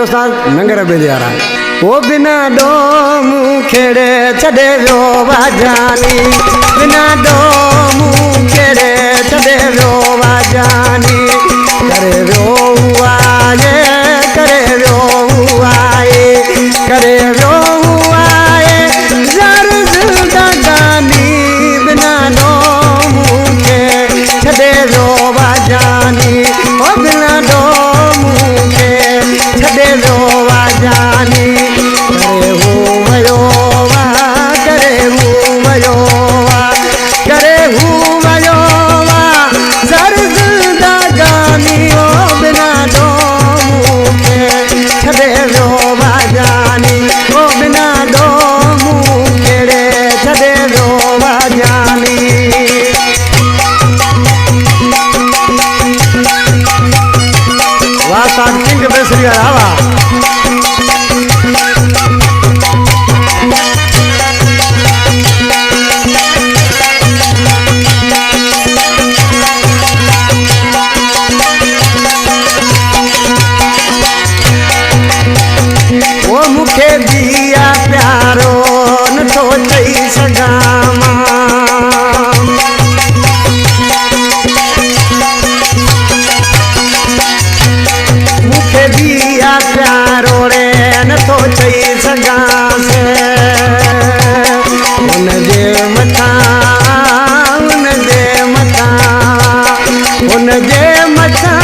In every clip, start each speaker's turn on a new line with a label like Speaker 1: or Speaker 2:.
Speaker 1: नंगर बेदियारा वो बिना डोमू खेड़े छड़े रो वाजानी बिना डोमू खेड़े छड़े रो वाजानी करे रो आए करे रो आए करे रो आए जर जिंदगानी बिना डोमू के छड़े रो वाजानी ओ बिना डोमू के छड़े रो वाजानी करे हूँ वयो वा करे हूँ वयो वा करे हूँ वयो वा जर जिंदगानी ओ बिना डोमू के छड़े रो वाजानी ओ बिना डोमू केड़े छड़े रो वाजानी वाह किंग बेसरी आवा वो मुखे दिया प्यारो न तो चई सगामा मुखे दिया प्यारो रे न तो चई सगा से उनजे मथा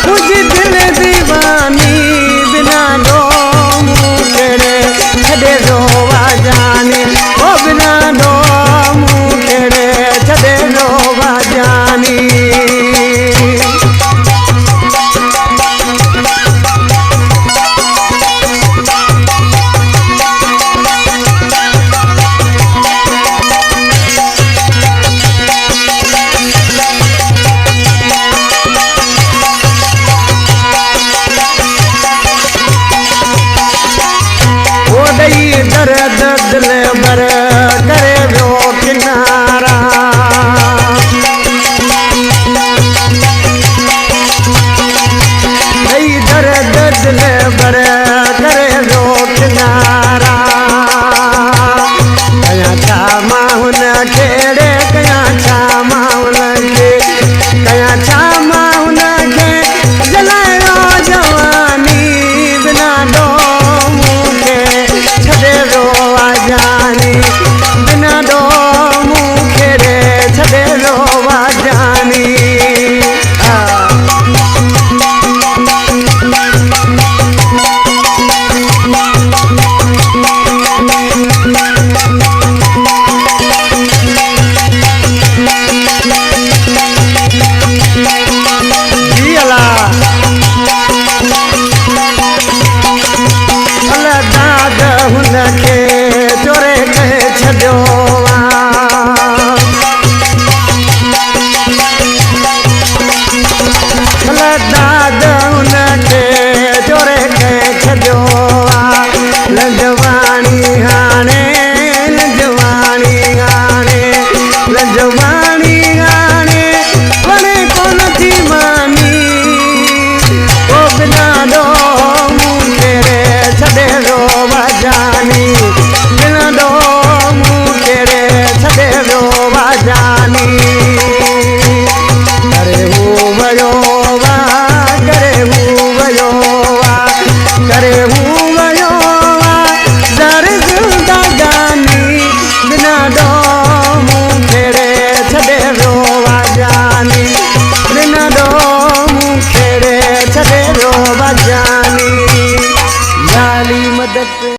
Speaker 1: कुछ दिल दीवानी बिना डोमू केड़े छड़े रो वाजानी ओ बिना डोमू केड़े छड़े रो वाजानी दर्द दिल भर करे रो किनारा दर्द दिल भर करे रो किनारा कया छा माहुन खेड़े कया छा माहुन के कया छा माहुन के जलायो जवानी बिना डोमू के छड़े रो वाजानी बिना डोमू खेड़े छड़े रो वाजानी दाद हुनखे चोरे कहे छॾियो दाद हुनखे चोरे कहे छॾियो लजवाणी हाणे लजवाणी हाणे लजवाणी हाणे वणे कोन थी मानी ओ बिना डोमू केड़े छड़े रो वाजानी बिना डोमू केड़े छड़े रो वाजानी करे हूँ वयो वा करे हूँ वयो वा करे हूँ वयो वा जर जिंदगानी बिना डोमू केड़े छड़े रो वाजानी बिना डोमू केड़े छड़े रो वाजानी लाली मदद